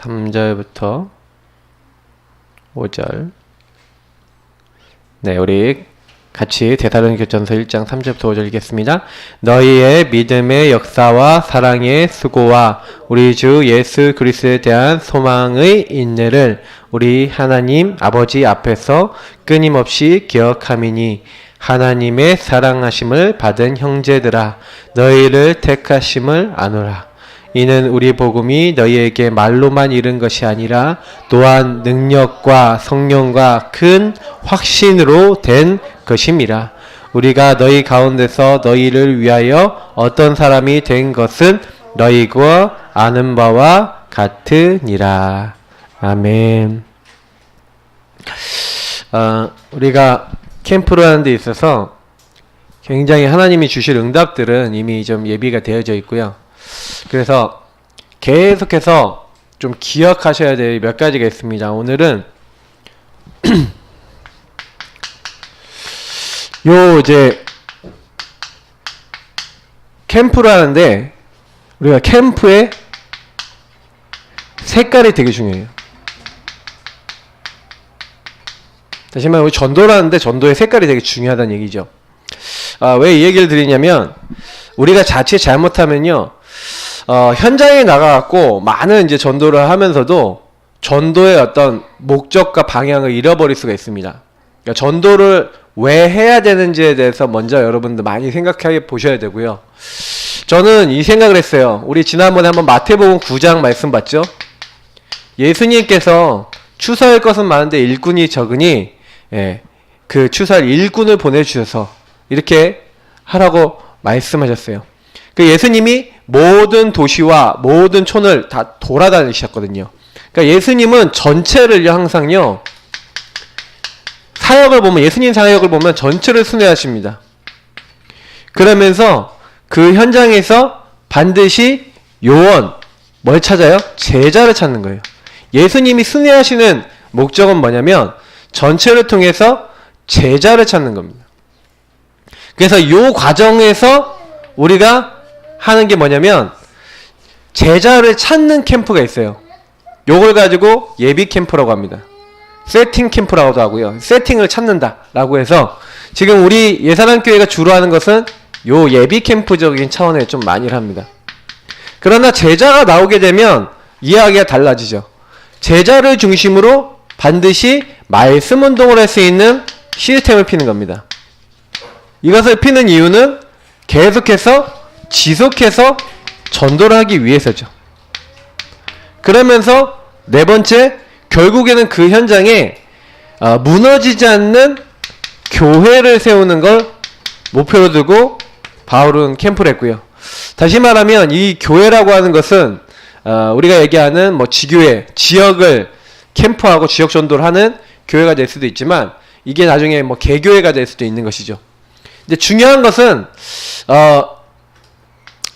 3절부터 5절. 네, 우리 같이 데살로니가전서 1장 3절부터 5절 읽겠습니다. 너희의 믿음의 역사와 사랑의 수고와 우리 주 예수 그리스도에 대한 소망의 인내를 우리 하나님 아버지 앞에서 끊임없이 기억함이니 하나님의 사랑하심을 받은 형제들아 너희를 택하심을 아노라. 이는 우리 복음이 너희에게 말로만 이른 것이 아니라 또한 능력과 성령과 큰 확신으로 된 것임이라. 우리가 너희 가운데서 너희를 위하여 어떤 사람이 된 것은 너희가 아는 바와 같으니라. 아멘. 우리가 캠프를 하는 데 있어서 굉장히 하나님이 주실 응답들은 이미 좀 예비가 되어져 있고요. 그래서 계속해서 좀 기억하셔야 될 몇 가지가 있습니다. 오늘은 이제 캠프를 하는데 우리가 캠프의 색깔이 되게 중요해요. 다시 말해 우리 전도를 하는데 전도의 색깔이 되게 중요하다는 얘기죠. 왜 이 얘기를 드리냐면 우리가 자칫 잘못하면요 현장에 나가갖고 많은 이제 전도를 하면서도 전도의 어떤 목적과 방향을 잃어버릴 수가 있습니다. 그러니까 전도를 왜 해야 되는지에 대해서 먼저 여러분들 많이 생각해 보셔야 되고요. 저는 이 생각을 했어요. 우리 지난번에 한번 마태복음 9장 말씀 봤죠? 예수님께서 추수할 것은 많은데 일꾼이 적으니 그 추수할 일꾼을 보내주셔서 이렇게 하라고 말씀하셨어요. 그 예수님이 모든 도시와 모든 촌을 다 돌아다니셨거든요. 그러니까 예수님은 전체를 항상요 사역을 보면 예수님 사역을 보면 전체를 순회하십니다. 그러면서 그 현장에서 반드시 요원 뭘 찾아요? 제자를 찾는 거예요. 예수님이 순회하시는 목적은 뭐냐면 전체를 통해서 제자를 찾는 겁니다. 그래서 이 과정에서 우리가 하는 게 뭐냐면 제자를 찾는 캠프가 있어요. 요걸 가지고 예비 캠프라고 합니다. 세팅 캠프라고도 하고요. 세팅을 찾는다 라고 해서 지금 우리 예사랑교회가 주로 하는 것은 요 예비 캠프적인 차원에 좀 많이 합니다. 그러나 제자가 나오게 되면 이야기가 달라지죠. 제자를 중심으로 반드시 말씀 운동을 할 수 있는 시스템을 피는 겁니다. 이것을 피는 이유는 계속해서 지속해서 전도를 하기 위해서죠. 그러면서 네 번째, 결국에는 그 현장에 무너지지 않는 교회를 세우는 걸 목표로 두고 바울은 캠프를 했고요. 다시 말하면 이 교회라고 하는 것은 우리가 얘기하는 뭐 지교회, 지역을 캠프하고 지역 전도를 하는 교회가 될 수도 있지만 이게 나중에 뭐 개교회가 될 수도 있는 것이죠. 근데 중요한 것은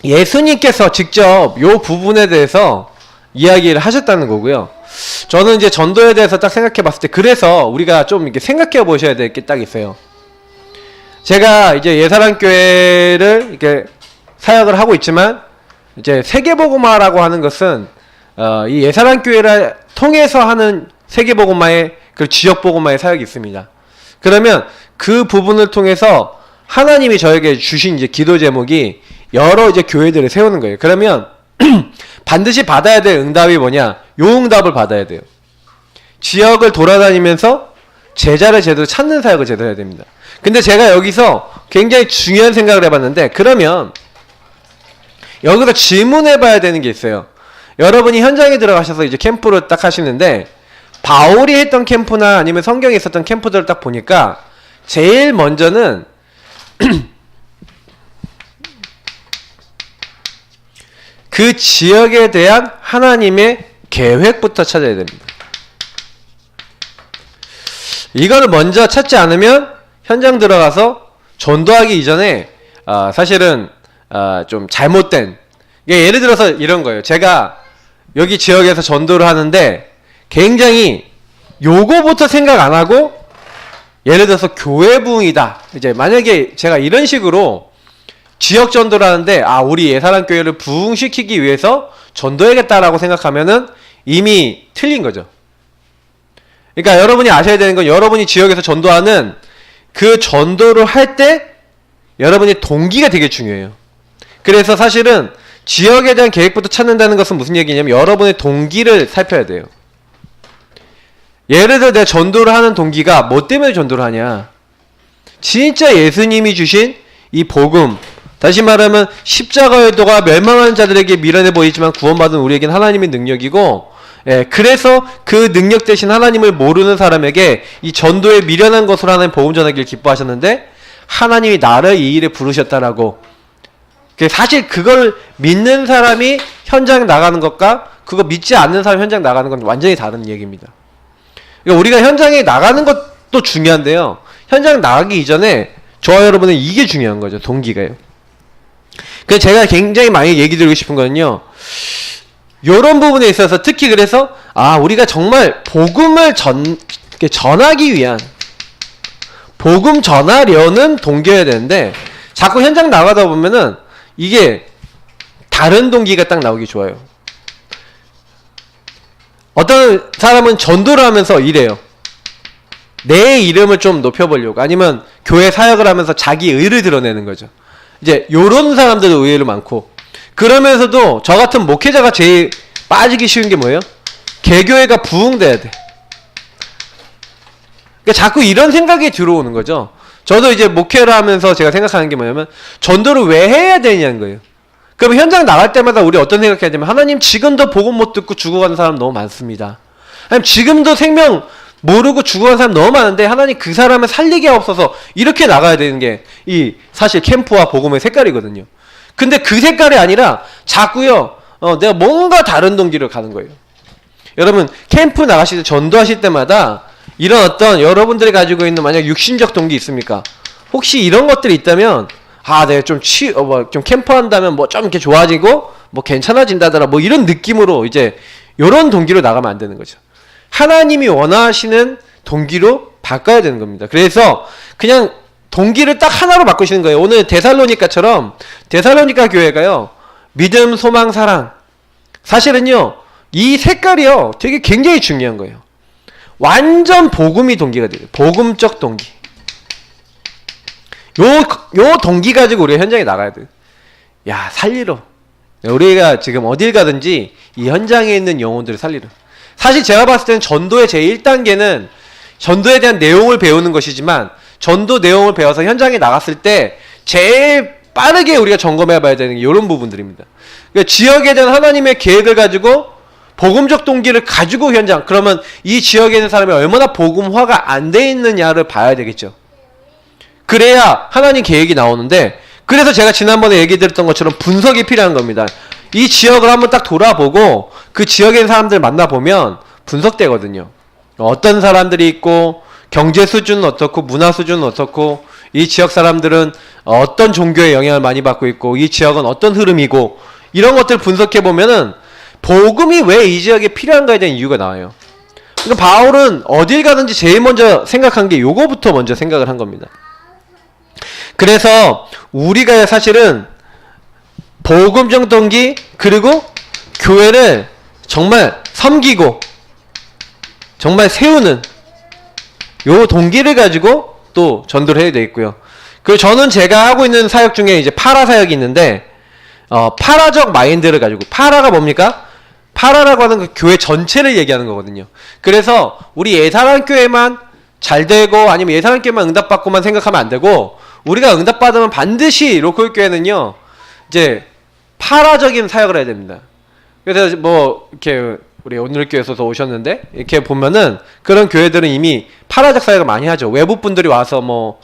예수님께서 직접 요 부분에 대해서 이야기를 하셨다는 거고요. 저는 이제 전도에 대해서 딱 생각해 봤을 때 그래서 우리가 좀 이렇게 생각해 보셔야 될 게 딱 있어요. 제가 이제 예사랑교회를 이렇게 사역을 하고 있지만 이제 세계복음화라고 하는 것은 이 예사랑교회를 통해서 하는 세계복음화의 그 지역복음화의 사역이 있습니다. 그러면 그 부분을 통해서 하나님이 저에게 주신 이제 기도 제목이 여러 이제 교회들을 세우는 거예요. 그러면 반드시 받아야 될 응답이 뭐냐? 요 응답을 받아야 돼요. 지역을 돌아다니면서 제자를 제대로 찾는 사역을 제대로 해야 됩니다. 근데 제가 여기서 굉장히 중요한 생각을 해봤는데 그러면 여기서 질문해봐야 되는 게 있어요. 여러분이 현장에 들어가셔서 이제 캠프를 딱 하시는데 바울이 했던 캠프나 아니면 성경에 있었던 캠프들을 딱 보니까 제일 먼저는 그 지역에 대한 하나님의 계획부터 찾아야 됩니다. 이거를 먼저 찾지 않으면 현장 들어가서 전도하기 이전에 사실은 좀 잘못된 예를 들어서 이런 거예요. 제가 여기 지역에서 전도를 하는데 굉장히 요거부터 생각 안 하고 예를 들어서 교회 부흥이다. 이제 만약에 제가 이런 식으로 지역 전도를 하는데 우리 예사랑교회를 부흥시키기 위해서 전도해야겠다라고 생각하면은 이미 틀린 거죠. 그러니까 여러분이 아셔야 되는 건 여러분이 지역에서 전도하는 그 전도를 할 때 여러분의 동기가 되게 중요해요. 그래서 사실은 지역에 대한 계획부터 찾는다는 것은 무슨 얘기냐면 여러분의 동기를 살펴야 돼요. 예를 들어 내가 전도를 하는 동기가 뭐 때문에 전도를 하냐. 진짜 예수님이 주신 이 복음, 다시 말하면 십자가의 도가 멸망하는 자들에게 미련해 보이지만 구원받은 우리에겐 하나님의 능력이고, 그래서 그 능력 대신 하나님을 모르는 사람에게 이 전도에 미련한 것으로 하나님 복음 전하기를 기뻐하셨는데 하나님이 나를 이 일에 부르셨다라고. 사실 그걸 믿는 사람이 현장 나가는 것과 그거 믿지 않는 사람이 현장 나가는 건 완전히 다른 얘기입니다. 그러니까 우리가 현장에 나가는 것도 중요한데요. 현장 나가기 이전에 저와 여러분은 이게 중요한 거죠. 동기가요. 그래서 제가 굉장히 많이 얘기 드리고 싶은 거는요. 요런 부분에 있어서 특히 그래서 우리가 정말 복음을 전하기 위한 복음 전하려는 동기여야 되는데 자꾸 현장 나가다 보면은 이게 다른 동기가 딱 나오기 좋아요. 어떤 사람은 전도를 하면서 이래요. 내 이름을 좀 높여보려고, 아니면 교회 사역을 하면서 자기 의를 드러내는 거죠. 이제 요런 사람들도 의외로 많고, 그러면서도 저 같은 목회자가 제일 빠지기 쉬운 게 뭐예요? 개교회가 부흥돼야 돼. 그러니까 자꾸 이런 생각이 들어오는 거죠. 저도 이제 목회를 하면서 제가 생각하는 게 뭐냐면 전도를 왜 해야 되냐는 거예요. 그럼 현장 나갈 때마다 우리 어떤 생각 해야 되면, 하나님 지금도 복음 못 듣고 죽어가는 사람 너무 많습니다. 아니면 지금도 생명 모르고 죽어가는 사람 너무 많은데 하나님 그 사람을 살리게 없어서, 이렇게 나가야 되는 게 이 사실 캠프와 복음의 색깔이거든요. 근데 그 색깔이 아니라 자꾸요 내가 뭔가 다른 동기로 가는 거예요. 여러분 캠프 나가실 때 전도하실 때마다 이런 어떤 여러분들이 가지고 있는 만약 육신적 동기 있습니까? 혹시 이런 것들이 있다면 내가 좀 캠프 한다면 뭐 좀 이렇게 좋아지고 뭐 괜찮아진다더라 뭐 이런 느낌으로 이제 요런 동기로 나가면 안 되는 거죠. 하나님이 원하시는 동기로 바꿔야 되는 겁니다. 그래서 그냥 동기를 딱 하나로 바꾸시는 거예요. 오늘 데살로니가처럼 데살로니가 교회가요 믿음, 소망, 사랑, 사실은요 이 색깔이요 되게 굉장히 중요한 거예요. 완전 복음이 동기가 돼요. 복음적 동기. 요 동기 가지고 우리가 현장에 나가야 돼요. 살리러. 우리가 지금 어딜 가든지 이 현장에 있는 영혼들을 살리러. 사실 제가 봤을 때는 전도의 제1단계는 전도에 대한 내용을 배우는 것이지만, 전도 내용을 배워서 현장에 나갔을 때 제일 빠르게 우리가 점검해 봐야 되는 게 이런 부분들입니다. 그러니까 지역에 대한 하나님의 계획을 가지고 복음적 동기를 가지고 현장, 그러면 이 지역에 있는 사람이 얼마나 복음화가 안 돼 있느냐를 봐야 되겠죠. 그래야 하나님 계획이 나오는데, 그래서 제가 지난번에 얘기 드렸던 것처럼 분석이 필요한 겁니다. 이 지역을 한번 딱 돌아보고 그 지역에 있는 사람들 만나보면 분석되거든요. 어떤 사람들이 있고, 경제 수준은 어떻고, 문화 수준은 어떻고, 이 지역 사람들은 어떤 종교의 영향을 많이 받고 있고, 이 지역은 어떤 흐름이고, 이런 것들 분석해 보면은 복음이 왜 이 지역에 필요한가에 대한 이유가 나와요. 그러니까 바울은 어딜 가든지 제일 먼저 생각한 게 요거부터 먼저 생각을 한 겁니다. 그래서 우리가 사실은 복음적 동기, 그리고 교회를 정말 섬기고 정말 세우는 요 동기를 가지고 또 전도를 해야 되겠고요. 그리고 저는 제가 하고 있는 사역 중에 이제 파라 사역이 있는데, 파라적 마인드를 가지고, 파라가 뭡니까? 파라라고 하는 그 교회 전체를 얘기하는 거거든요. 그래서 우리 예사랑교회만 잘 되고 아니면 예사랑교회만 응답받고만 생각하면 안 되고, 우리가 응답받으면 반드시 로컬교회는요 이제 파라적인 사역을 해야 됩니다. 그래서 뭐 이렇게 우리 오늘교회에서도 오셨는데 이렇게 보면은 그런 교회들은 이미 파라적 사역을 많이 하죠. 외부 분들이 와서 뭐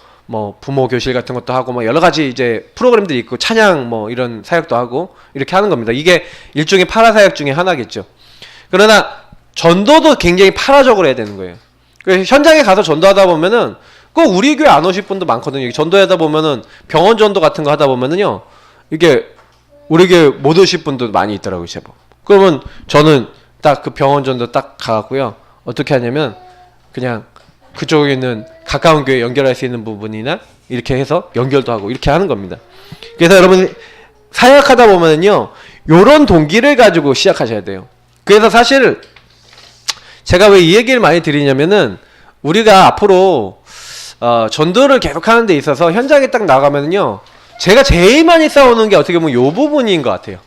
부모 교실 같은 것도 하고 뭐 여러 가지 이제 프로그램들이 있고 찬양 뭐 이런 사역도 하고 이렇게 하는 겁니다. 이게 일종의 파라 사역 중에 하나겠죠. 그러나 전도도 굉장히 파라적으로 해야 되는 거예요. 그래서 현장에 가서 전도하다 보면은 꼭 우리 교회 안 오실 분도 많거든요. 전도하다 보면은 병원 전도 같은 거 하다 보면은요 이게 우리 교회 못 오실 분도 많이 있더라고요, 제법. 그러면 저는 딱 그 병원 전도 딱 가갖고요 어떻게 하냐면 그냥 그쪽에 있는 가까운 교회 연결할 수 있는 부분이나 이렇게 해서 연결도 하고 이렇게 하는 겁니다. 그래서 여러분 사역하다 보면은요 요런 동기를 가지고 시작하셔야 돼요. 그래서 사실 제가 왜 이 얘기를 많이 드리냐면은 우리가 앞으로 전도를 계속 하는 데 있어서 현장에 딱 나가면은요, 제가 제일 많이 싸우는 게 어떻게 보면 요 부분인 것 같아요.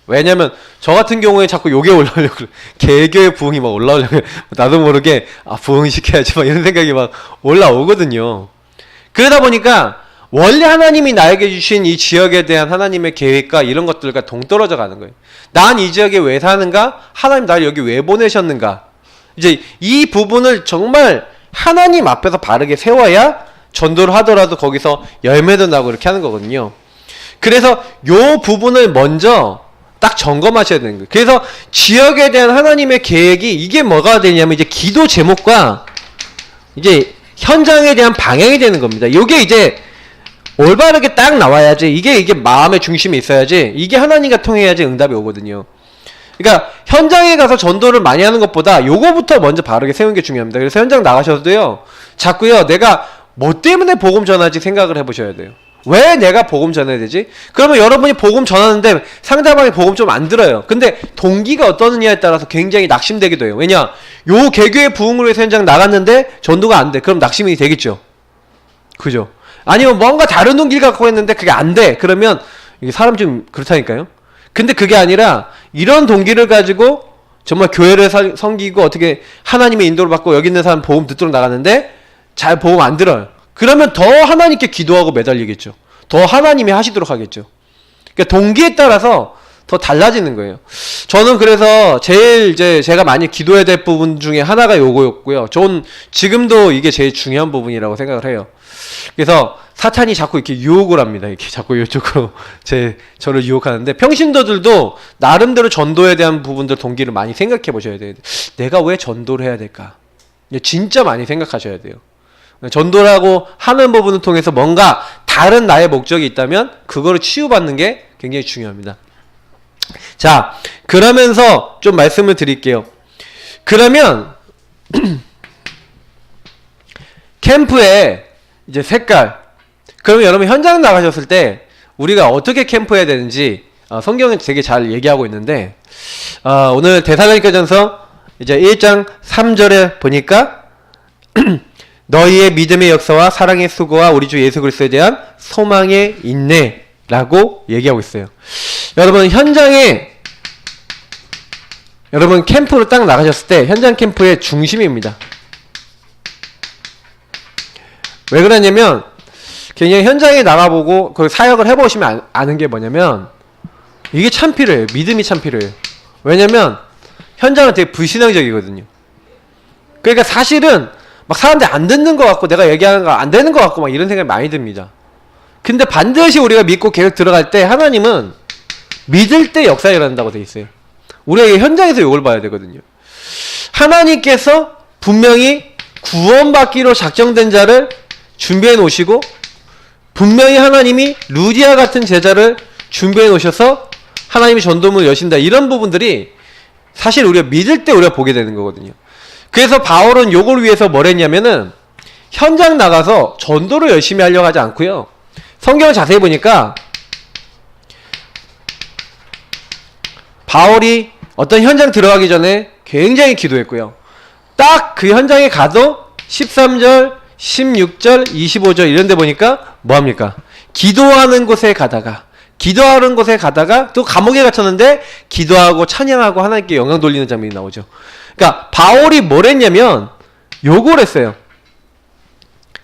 왜냐면 저 같은 경우에 자꾸 요게 올라오려고 그래. 개교의 부흥이 막 올라오려고 나도 모르게 부흥 시켜야지 막 이런 생각이 막 올라오거든요. 그러다 보니까 원래 하나님이 나에게 주신 이 지역에 대한 하나님의 계획과 이런 것들과 동떨어져 가는 거예요. 난 이 지역에 왜 사는가? 하나님 나를 여기 왜 보내셨는가? 이제 이 부분을 정말 하나님 앞에서 바르게 세워야 전도를 하더라도 거기서 열매도 나고 이렇게 하는 거거든요. 그래서 요 부분을 먼저 딱 점검하셔야 되는 거예요. 그래서 지역에 대한 하나님의 계획이 이게 뭐가 되냐면 이제 기도 제목과 이제 현장에 대한 방향이 되는 겁니다. 요게 이제 올바르게 딱 나와야지, 이게 마음의 중심에 있어야지, 이게 하나님과 통해야지 응답이 오거든요. 그러니까 현장에 가서 전도를 많이 하는 것보다 요거부터 먼저 바르게 세우는 게 중요합니다. 그래서 현장 나가셔도요, 자꾸요, 내가 뭐 때문에 복음 전하지 생각을 해보셔야 돼요. 왜 내가 복음 전해야 되지? 그러면 여러분이 복음 전하는데 상대방이 복음 좀 안 들어요. 근데 동기가 어떠느냐에 따라서 굉장히 낙심되기도 해요. 왜냐? 요 개교의 부흥을 위해서 현장 나갔는데 전도가 안 돼. 그럼 낙심이 되겠죠. 그죠? 아니면 뭔가 다른 동기를 갖고 했는데 그게 안 돼. 그러면 이게 사람 좀 그렇다니까요. 근데 그게 아니라 이런 동기를 가지고 정말 교회를 섬기고 어떻게 하나님의 인도를 받고 여기 있는 사람 복음 듣도록 나갔는데 잘 복음 안 들어요. 그러면 더 하나님께 기도하고 매달리겠죠. 더 하나님이 하시도록 하겠죠. 그러니까 동기에 따라서 더 달라지는 거예요. 저는 그래서 제일 이제 제가 많이 기도해야 될 부분 중에 하나가 요거였고요. 전 지금도 이게 제일 중요한 부분이라고 생각을 해요. 그래서 사탄이 자꾸 이렇게 유혹을 합니다. 이렇게 자꾸 이쪽으로 저를 유혹하는데, 평신도들도 나름대로 전도에 대한 부분들 동기를 많이 생각해 보셔야 돼요. 내가 왜 전도를 해야 될까? 진짜 많이 생각하셔야 돼요. 전도라고 하는 부분을 통해서 뭔가 다른 나의 목적이 있다면 그거를 치유받는 게 굉장히 중요합니다. 자, 그러면서 좀 말씀을 드릴게요. 그러면 캠프의 이제 색깔, 그러면 여러분 현장 나가셨을 때 우리가 어떻게 캠프해야 되는지 성경은 되게 잘 얘기하고 있는데, 오늘 데살로니가전서 이제 1장 3절에 보니까 너희의 믿음의 역사와 사랑의 수고와 우리 주 예수 그리스도에 대한 소망의 인내라고 얘기하고 있어요. 여러분 현장에, 여러분 캠프로 딱 나가셨을 때 현장 캠프의 중심입니다. 왜 그러냐면 굉장히 현장에 나가보고 그 사역을 해보시면 아는 게 뭐냐면 이게 참 필요해요. 믿음이 참 필요해요. 왜냐면 현장은 되게 불신앙적이거든요. 그러니까 사실은 막 사람들이 안 듣는 것 같고 내가 얘기하는 거 안 되는 것 같고 막 이런 생각이 많이 듭니다. 근데 반드시 우리가 믿고 계속 들어갈 때 하나님은 믿을 때 역사가 일어난다고 돼 있어요. 우리가 현장에서 이걸 봐야 되거든요. 하나님께서 분명히 구원받기로 작정된 자를 준비해 놓으시고, 분명히 하나님이 루디아 같은 제자를 준비해 놓으셔서 하나님이 전도문을 여신다, 이런 부분들이 사실 우리가 믿을 때 우리가 보게 되는 거거든요. 그래서 바울은 요걸 위해서 뭘 했냐면은 현장 나가서 전도를 열심히 하려고 하지 않고요, 성경을 자세히 보니까 바울이 어떤 현장 들어가기 전에 굉장히 기도했고요, 딱 그 현장에 가도 13절, 16절, 25절 이런 데 보니까 뭐합니까? 기도하는 곳에 가다가 또 감옥에 갇혔는데 기도하고 찬양하고 하나님께 영광 돌리는 장면이 나오죠. 그러니까 바울이 뭘 했냐면 요걸 했어요.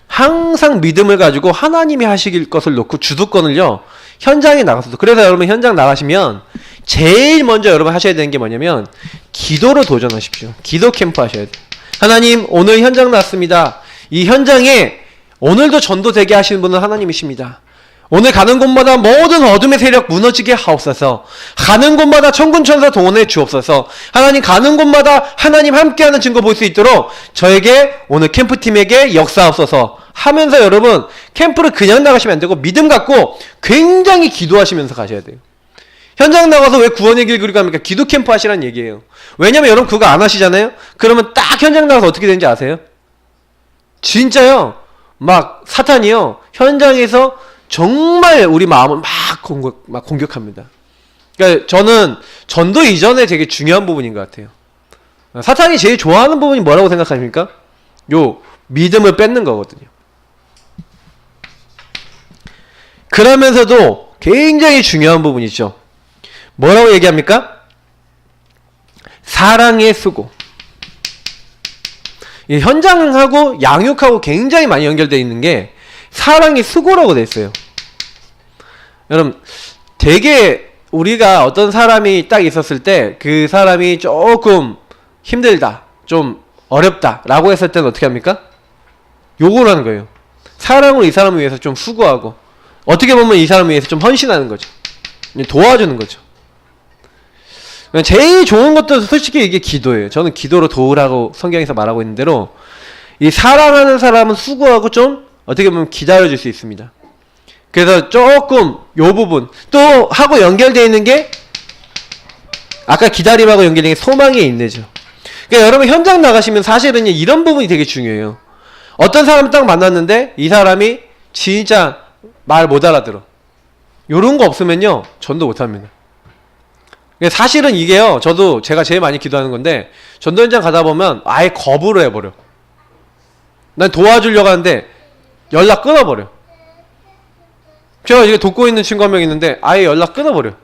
항상 믿음을 가지고 하나님이 하시길 것을 놓고 주도권을요 현장에 나가서도. 그래서 여러분 현장 나가시면 제일 먼저 여러분 하셔야 되는 게 뭐냐면 기도로 도전하십시오. 기도 캠프 하셔야 돼요. 하나님, 오늘 현장 나왔습니다. 이 현장에 오늘도 전도되게 하시는 분은 하나님이십니다. 오늘 가는 곳마다 모든 어둠의 세력 무너지게 하옵소서. 가는 곳마다 천군천사 동원해 주옵소서. 하나님, 가는 곳마다 하나님 함께하는 증거 볼 수 있도록 저에게, 오늘 캠프팀에게 역사하옵소서 하면서 여러분 캠프를 그냥 나가시면 안 되고 믿음 갖고 굉장히 기도하시면서 가셔야 돼요. 현장 나가서 왜 구원의 길 그리고 합니까? 기도 캠프 하시라는 얘기예요. 왜냐면 여러분 그거 안 하시잖아요? 그러면 딱 현장 나가서 어떻게 되는지 아세요? 진짜요, 막 사탄이요 현장에서 정말 우리 마음을 막 공격합니다. 그러니까 저는 전도 이전에 되게 중요한 부분인 것 같아요. 사탄이 제일 좋아하는 부분이 뭐라고 생각하십니까? 요 믿음을 뺏는 거거든요. 그러면서도 굉장히 중요한 부분이죠. 뭐라고 얘기합니까? 사랑의 수고. 이 현장하고 양육하고 굉장히 많이 연결되어 있는 게 사랑의 수고라고 되어 있어요. 여러분, 되게 우리가 어떤 사람이 딱 있었을 때 그 사람이 조금 힘들다, 좀 어렵다 라고 했을 때는 어떻게 합니까? 요걸 하는 거예요. 사랑으로 이 사람을 위해서 좀 수고하고, 어떻게 보면 이 사람을 위해서 좀 헌신하는 거죠. 도와주는 거죠. 제일 좋은 것도 솔직히 이게 기도예요. 저는 기도로 도우라고 성경에서 말하고 있는 대로 이 사랑하는 사람은 수고하고 좀 어떻게 보면 기다려줄 수 있습니다. 그래서 조금 요 부분 또 하고 연결되어 있는 게 아까 기다림하고 연결된 게 소망의 인내죠. 그러니까 여러분 현장 나가시면 사실은 이런 부분이 되게 중요해요. 어떤 사람 딱 만났는데 이 사람이 진짜 말 못 알아들어. 요런 거 없으면요 전도 못 합니다. 사실은 이게요, 저도 제가 제일 많이 기도하는 건데, 전도 현장 가다 보면 아예 거부를 해버려. 난 도와주려고 하는데 연락 끊어버려. 제가 이게 돕고 있는 친구 한 명 있는데 아예 연락 끊어버려.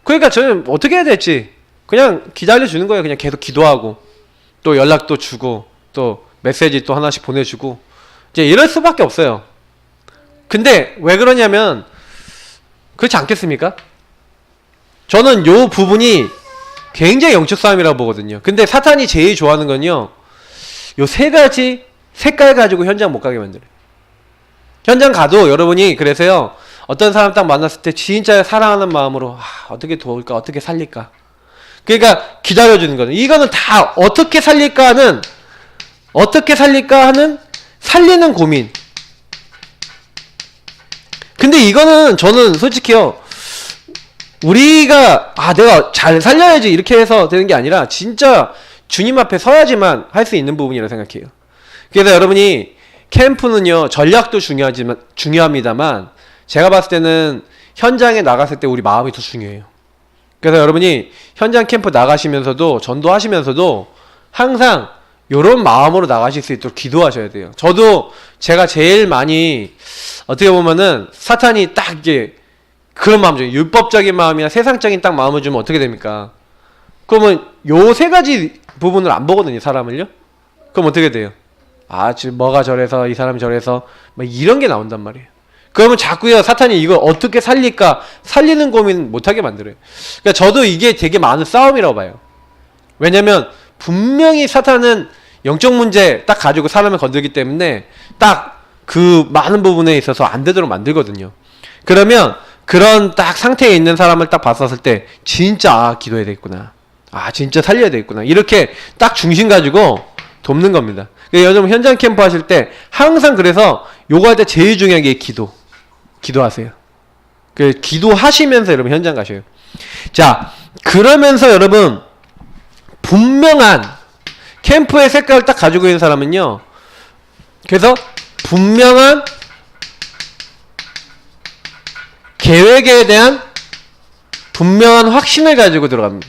그러니까 저는 어떻게 해야 될지 그냥 기다려주는 거예요. 그냥 계속 기도하고 또 연락도 주고 또 메시지 또 하나씩 보내주고 이제 이럴 수밖에 없어요. 근데 왜 그러냐면 그렇지 않겠습니까? 저는 요 부분이 굉장히 영적 싸움이라고 보거든요. 근데 사탄이 제일 좋아하는 건요, 요 세 가지 색깔 가지고 현장 못 가게 만들어요. 현장 가도 여러분이 그래서요, 어떤 사람 딱 만났을 때 진짜 사랑하는 마음으로 어떻게 도울까, 어떻게 살릴까, 그러니까 기다려주는 거는, 이거는 다 어떻게 살릴까 하는 살리는 고민. 근데 이거는 저는 솔직히요, 우리가 내가 잘 살려야지 이렇게 해서 되는 게 아니라 진짜 주님 앞에 서야지만 할 수 있는 부분이라고 생각해요. 그래서 여러분이 캠프는요, 전략도 중요합니다만 제가 봤을 때는 현장에 나갔을 때 우리 마음이 더 중요해요. 그래서 여러분이 현장 캠프 나가시면서도 전도하시면서도 항상 요런 마음으로 나가실 수 있도록 기도하셔야 돼요. 저도 제가 제일 많이 어떻게 보면은 사탄이 딱 이게 그런 마음 중에 율법적인 마음이나 세상적인 딱 마음을 주면 어떻게 됩니까? 그러면 요 세 가지 부분을 안 보거든요, 사람을요? 그럼 어떻게 돼요? 지금 뭐가 저래서 이 사람이 저래서 막 이런 게 나온단 말이에요. 그러면 자꾸요 사탄이 이걸 어떻게 살릴까, 살리는 고민 못하게 만들어요. 그러니까 저도 이게 되게 많은 싸움이라고 봐요. 왜냐면 분명히 사탄은 영적 문제 딱 가지고 사람을 건들기 때문에 딱 그 많은 부분에 있어서 안 되도록 만들거든요. 그러면 그런 딱 상태에 있는 사람을 딱 봤었을 때 진짜 기도해야 되겠구나, 진짜 살려야 되겠구나, 이렇게 딱 중심 가지고 돕는 겁니다. 여러분 현장 캠프 하실 때 항상 그래서 요거 할 때 제일 중요한 게 기도하세요. 기도하시면서 여러분 현장 가셔요. 자, 그러면서 여러분 분명한 캠프의 색깔을 딱 가지고 있는 사람은요, 그래서 분명한 계획에 대한 분명한 확신을 가지고 들어갑니다.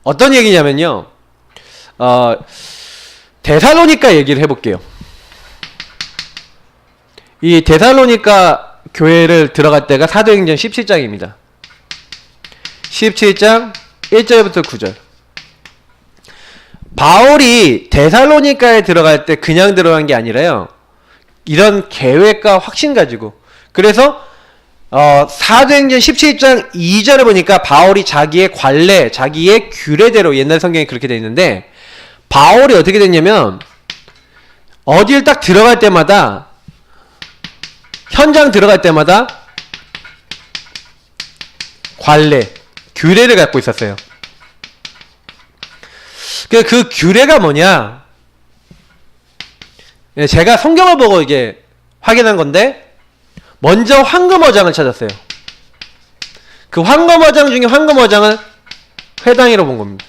어떤 얘기냐면요, 데살로니가 얘기를 해볼게요. 이 데살로니가 교회를 들어갈 때가 사도행전 17장입니다. 17장 1절부터 9절. 바울이 데살로니가에 들어갈 때 그냥 들어간 게 아니라요, 이런 계획과 확신 가지고. 그래서 사도행전 17장 2절에 보니까 바울이 자기의 관례, 자기의 규례대로, 옛날 성경에 그렇게 되어 있는데, 바울이 어떻게 됐냐면 어딜 딱 들어갈 때마다, 현장 들어갈 때마다 관례, 규례를 갖고 있었어요. 그 규례가 뭐냐, 제가 성경을 보고 이게 확인한 건데, 먼저 황금어장을 찾았어요. 그 황금어장 중에 황금어장을 회당이라고 본 겁니다.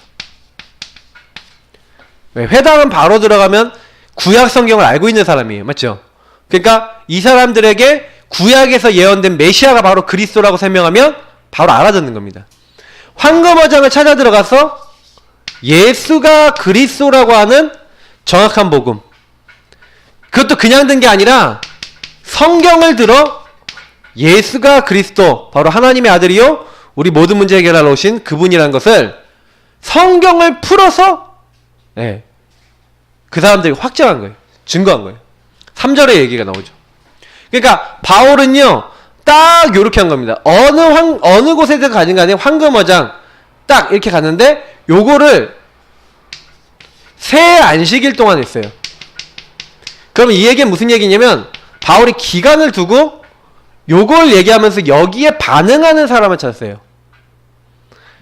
회당은 바로 들어가면 구약 성경을 알고 있는 사람이에요. 맞죠? 그러니까 이 사람들에게 구약에서 예언된 메시아가 바로 그리스도라고 설명하면 바로 알아듣는 겁니다. 황금어장을 찾아 들어가서 예수가 그리스도라고 하는 정확한 복음, 그것도 그냥 든 게 아니라 성경을 들어 예수가 그리스도, 바로 하나님의 아들이요 우리 모든 문제 해결하러 오신 그분이라는 것을 성경을 풀어서 그 사람들이 확정한 거예요. 증거한 거예요. 3절의 얘기가 나오죠. 그러니까 바울은요 딱 요렇게 한 겁니다. 어느 곳에서 가진 간에 황금어장 딱 이렇게 갔는데 요거를 새 안식일 동안 했어요. 그러면 이 얘기는 무슨 얘기냐면 바울이 기간을 두고 요걸 얘기하면서 여기에 반응하는 사람을 찾았어요.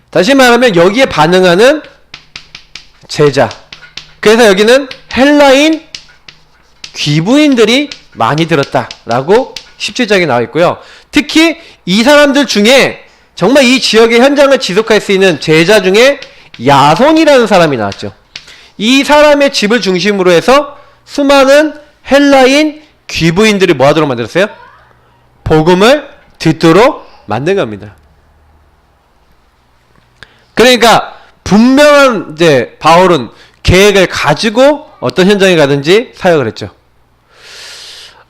다시 말하면 여기에 반응하는 제자. 그래서 여기는 헬라인 귀부인들이 많이 들었다라고 17장에 나와 있고요. 특히 이 사람들 중에 정말 이 지역의 현장을 지속할 수 있는 제자 중에 야손이라는 사람이 나왔죠. 이 사람의 집을 중심으로 해서 수많은 헬라인 귀부인들이 뭐 하도록 만들었어요? 복음을 듣도록 만든 겁니다. 그러니까 분명한 이제 바울은 계획을 가지고 어떤 현장에 가든지 사역을 했죠.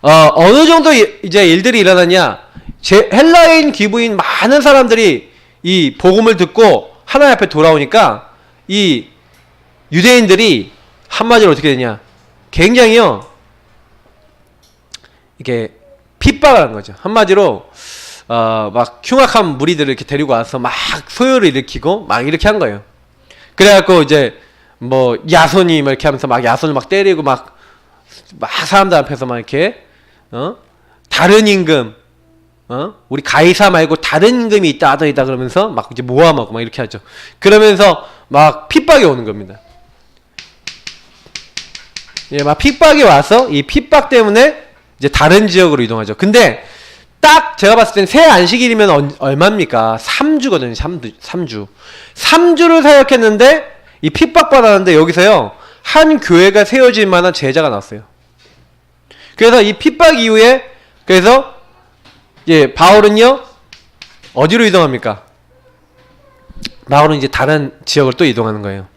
어느 정도 이제 일들이 일어나냐? 헬라인 귀부인 많은 사람들이 이 복음을 듣고 하나님 앞에 돌아오니까 이 유대인들이 한마디로 어떻게 되냐? 굉장히요 이게 핍박을 한 거죠. 한마디로 막 흉악한 무리들을 이렇게 데리고 와서 막 소요를 일으키고 막 이렇게 한 거예요. 그래갖고 이제 뭐 야손이 막 이렇게 하면서 막 야손을 막 때리고 막 사람들 앞에서 막 이렇게 다른 임금 우리 가이사 말고 다른 임금이 있다 하더이다 그러면서 막 이제 모함하고 막 이렇게 하죠. 그러면서 막 핍박이 오는 겁니다. 예, 막 핍박이 와서 이 핍박 때문에 이제 다른 지역으로 이동하죠. 근데 딱 제가 봤을 땐 새 안식일이면 얼마입니까? 3주거든요. 3주. 3주를 사역했는데 이 핍박받았는데 여기서요 한 교회가 세워질 만한 제자가 나왔어요. 그래서 이 핍박 이후에 그래서 바울은요 어디로 이동합니까? 바울은 이제 다른 지역을 또 이동하는 거예요.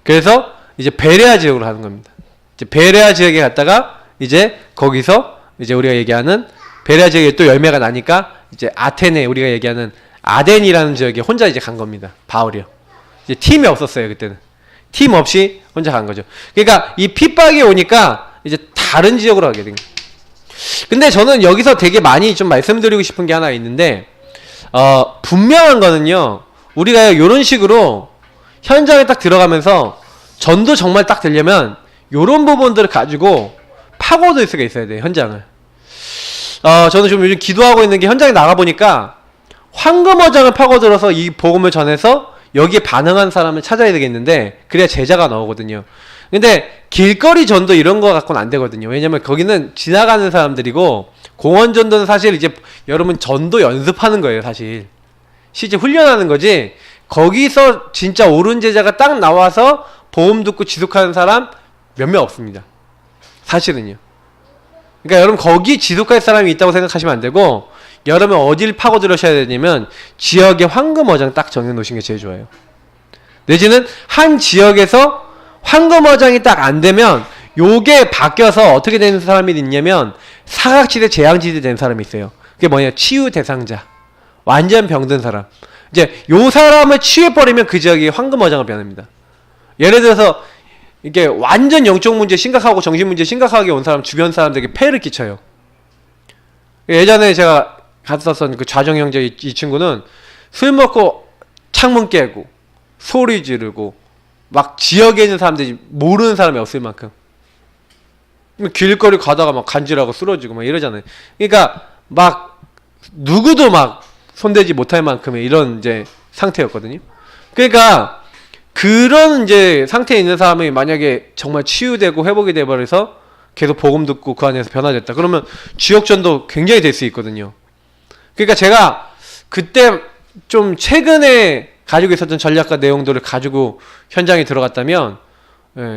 그래서 이제 베레아 지역으로 하는 겁니다. 이제 베레아 지역에 갔다가 이제 거기서 이제 우리가 얘기하는 베레아 지역에 또 열매가 나니까 이제 아테네, 우리가 얘기하는 아덴이라는 지역에 혼자 이제 간 겁니다. 바울이요. 이제 팀이 없었어요. 그때는 팀 없이 혼자 간 거죠. 그러니까 이 핍박이 오니까 이제 다른 지역으로 가게 된 거예요. 근데 저는 여기서 되게 많이 좀 말씀드리고 싶은 게 하나 있는데 분명한 거는요 우리가 이런 식으로 현장에 딱 들어가면서 전도 정말 딱 되려면 이런 부분들을 가지고 파고들 수가 있어야 돼요. 현장을. 저는 지금 요즘 기도하고 있는 게 현장에 나가보니까 황금어장을 파고들어서 이 복음을 전해서 여기에 반응한 사람을 찾아야 되겠는데 그래야 제자가 나오거든요. 근데 길거리 전도 이런 거 갖고는 안 되거든요. 왜냐면 거기는 지나가는 사람들이고 공원 전도는 사실 이제 여러분 전도 연습하는 거예요. 사실 실제 훈련하는 거지 거기서 진짜 옳은 제자가 딱 나와서 복음 듣고 지속하는 사람 몇몇 없습니다. 사실은요. 그러니까 여러분 거기 지속할 사람이 있다고 생각하시면 안 되고 여러분 어딜 파고들으셔야 되냐면 지역의 황금어장 딱 정해놓으신 게 제일 좋아요. 내지는 한 지역에서 황금어장이 딱 안 되면 요게 바뀌어서 어떻게 되는 사람이 있냐면 사각지대 재앙지대 된 사람이 있어요. 그게 뭐냐? 치유 대상자, 완전 병든 사람. 이제 요 사람을 치유해버리면 그 지역이 황금어장을 변합니다. 예를 들어서 이게 완전 영적 문제 심각하고 정신 문제 심각하게 온 사람 주변 사람들에게 폐해를 끼쳐요. 예전에 제가 갔었던 그 좌정 형제 이 친구는 술 먹고 창문 깨고 소리 지르고 막 지역에 있는 사람들이 모르는 사람이 없을 만큼 길거리 가다가 막 간질하고 쓰러지고 막 이러잖아요. 그러니까 막 누구도 막 손대지 못할 만큼의 이런 이제 상태였거든요. 그러니까 그런 이제 상태에 있는 사람이 만약에 정말 치유되고 회복이 돼버려서 계속 복음 듣고 그 안에서 변화됐다. 그러면 지역전도 굉장히 될 수 있거든요. 그러니까 제가 그때 좀 최근에 가지고 있었던 전략과 내용들을 가지고 현장에 들어갔다면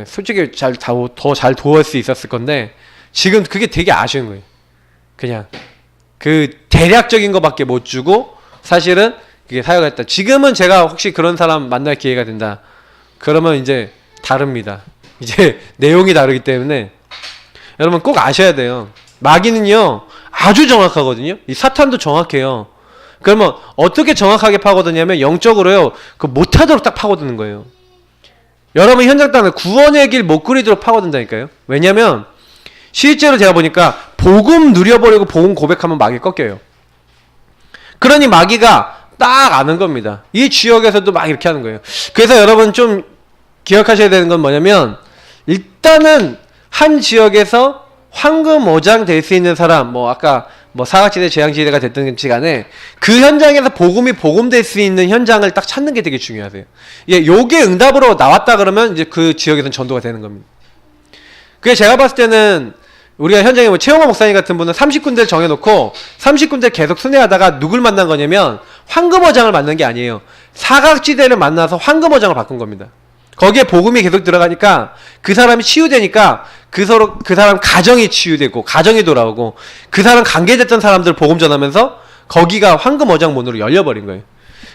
솔직히 더 잘 도울 수 있었을 건데 지금 그게 되게 아쉬운 거예요. 그냥 그 대략적인 것밖에 못 주고 사실은 그게 사역했다. 지금은 제가 혹시 그런 사람 만날 기회가 된다. 그러면 이제 다릅니다. 이제 내용이 다르기 때문에 여러분 꼭 아셔야 돼요. 마귀는요 아주 정확하거든요. 이 사탄도 정확해요. 그러면 어떻게 정확하게 파고드냐면 영적으로요 그 못하도록 딱 파고드는 거예요. 여러분 현장 땅을 구원의 길 못 그리도록 파고든다니까요. 왜냐면 실제로 제가 보니까 복음 누려버리고 복음 고백하면 마귀 꺾여요. 그러니 마귀가 딱 아는 겁니다. 이 지역에서도 막 이렇게 하는 거예요. 그래서 여러분 좀 기억하셔야 되는 건 뭐냐면 일단은 한 지역에서 황금어장 될 수 있는 사람, 뭐 아까 뭐 사각지대 재앙지대가 됐든지 간에 그 현장에서 복음이 복음될 수 있는 현장을 딱 찾는 게 되게 중요하세요. 예, 요게 응답으로 나왔다 그러면 이제 그 지역에서는 전도가 되는 겁니다. 그래서 제가 봤을 때는 우리가 현장에 뭐 최영호 목사님 같은 분은 30군데를 정해놓고 30군데 계속 순회하다가 누굴 만난 거냐면 황금어장을 만난 게 아니에요. 사각지대를 만나서 황금어장을 바꾼 겁니다. 거기에 복음이 계속 들어가니까 그 사람이 치유되니까 그 사람 가정이 치유되고 가정이 돌아오고 그 사람 관계됐던 사람들 복음 전하면서 거기가 황금어장 문으로 열려버린 거예요.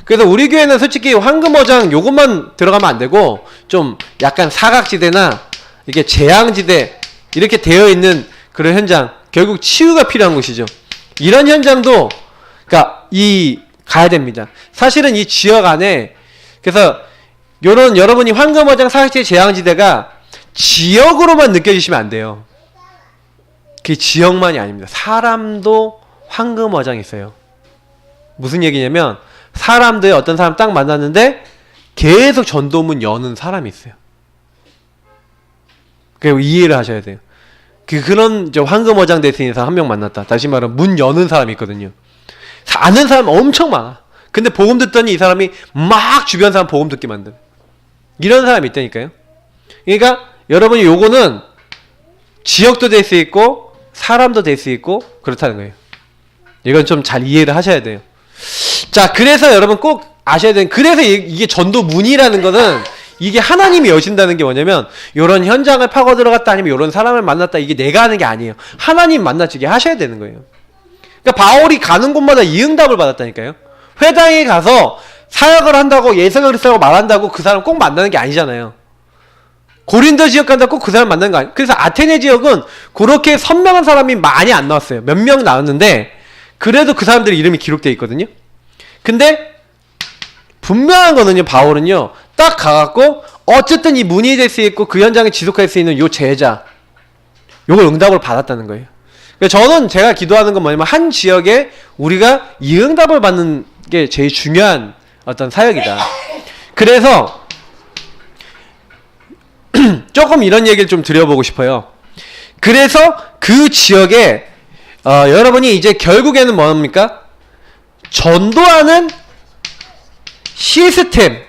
그래서 우리 교회는 솔직히 황금어장 요것만 들어가면 안 되고 좀 약간 사각지대나 이게 재앙지대 이렇게 되어 있는 그런 현장, 결국 치유가 필요한 곳이죠. 이런 현장도 그러니까 가야 됩니다. 사실은 이 지역 안에 그래서 요런 여러분이 황금어장 사각지대 재앙지대가 지역으로만 느껴지시면 안 돼요. 그 지역만이 아닙니다. 사람도 황금어장이 있어요. 무슨 얘기냐면 사람들이 어떤 사람 딱 만났는데 계속 전도문 여는 사람이 있어요. 그리고 이해를 하셔야 돼요. 그런 황금어장 될 수 있는 사람 한 명 만났다. 다시 말하면 문 여는 사람이 있거든요. 아는 사람 엄청 많아. 근데 복음 듣더니 이 사람이 막 주변 사람 복음 듣게 만드는 이런 사람이 있다니까요. 그러니까 여러분이 요거는 지역도 될 수 있고 사람도 될 수 있고 그렇다는 거예요. 이건 좀 잘 이해를 하셔야 돼요. 자, 그래서 여러분 꼭 아셔야 되는, 그래서 이게 전도문이라는 거는 이게 하나님이 여신다는 게 뭐냐면 요런 현장을 파고 들어갔다 아니면 요런 사람을 만났다 이게 내가 하는 게 아니에요. 하나님 만나주게 하셔야 되는 거예요. 그러니까 바울이 가는 곳마다 이 응답을 받았다니까요. 회당에 가서 사역을 한다고 예수 그리스도라고 말한다고 그 사람 꼭 만나는 게 아니잖아요. 고린도 지역 간다고 꼭 그 사람 만나는 거 아니에요. 그래서 아테네 지역은 그렇게 선명한 사람이 많이 안 나왔어요. 몇 명 나왔는데 그래도 그 사람들 이름이 기록되어 있거든요. 근데 분명한 거는요, 바울은요 딱 가갖고 어쨌든 이 문이 될 수 있고 그 현장에 지속할 수 있는 요 제자 요걸 응답을 받았다는 거예요. 그러니까 저는 제가 기도하는 건 뭐냐면 한 지역에 우리가 이 응답을 받는 게 제일 중요한 어떤 사역이다. 그래서 조금 이런 얘기를 좀 드려보고 싶어요. 그래서 그 지역에 여러분이 이제 결국에는 뭡니까? 전도하는 시스템,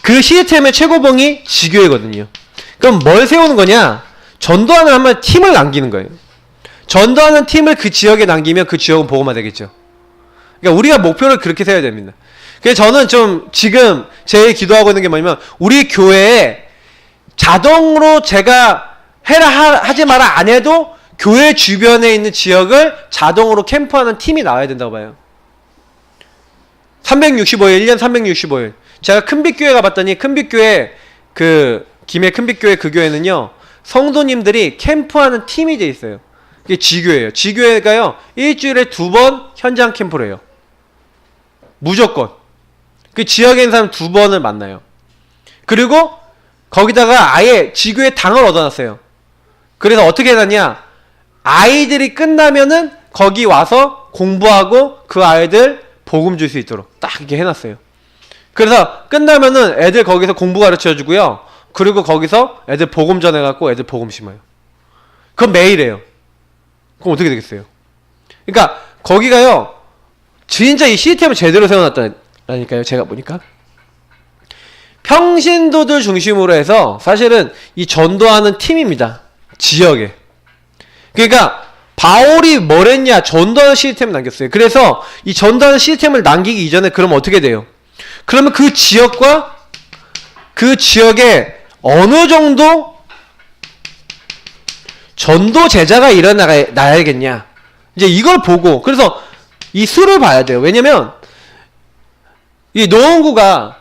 그 시스템의 최고봉이 지교회거든요. 그럼 뭘 세우는 거냐? 전도하는 한번 팀을 남기는 거예요. 전도하는 팀을 그 지역에 남기면 그 지역은 복음화 되겠죠. 그러니까 우리가 목표를 그렇게 세워야 됩니다. 그래서 저는 좀 지금 제일 기도하고 있는 게 뭐냐면 우리 교회에 자동으로 제가 하지 마라 안 해도 교회 주변에 있는 지역을 자동으로 캠프하는 팀이 나와야 된다고 봐요. 365일, 1년 365일. 제가 큰빛교회 가봤더니 큰빛교회 김해 큰빛교회 그 교회는요 성도님들이 캠프하는 팀이 돼 있어요. 이게 지교회예요. 지교회가요 일주일에 2번 현장 캠프를 해요. 무조건 그 지역에 있는 사람 2번을 만나요. 그리고 거기다가 아예 지교회 당을 얻어놨어요. 그래서 어떻게 해놨냐, 아이들이 끝나면은 거기 와서 공부하고 그 아이들 복음 줄 수 있도록 딱 이렇게 해놨어요. 그래서 끝나면은 애들 거기서 공부 가르쳐 주고요. 그리고 거기서 애들 복음 전해갖고 애들 복음 심어요. 그건 매일 해요. 그럼 어떻게 되겠어요? 그러니까 거기가요 진짜 이 시스템을 제대로 세워놨다니까요. 제가 보니까 평신도들 중심으로 해서 사실은 이 전도하는 팀입니다. 지역에. 그러니까 바울이 뭘 했냐, 전도하는 시스템을 남겼어요. 그래서 이 전도하는 시스템을 남기기 이전에 그러면 어떻게 돼요? 그러면 그 지역과 그 지역에 어느 정도 전도 제자가 일어나야겠냐 이제 이걸 보고, 그래서 이 수를 봐야 돼요. 왜냐면 이 노원구가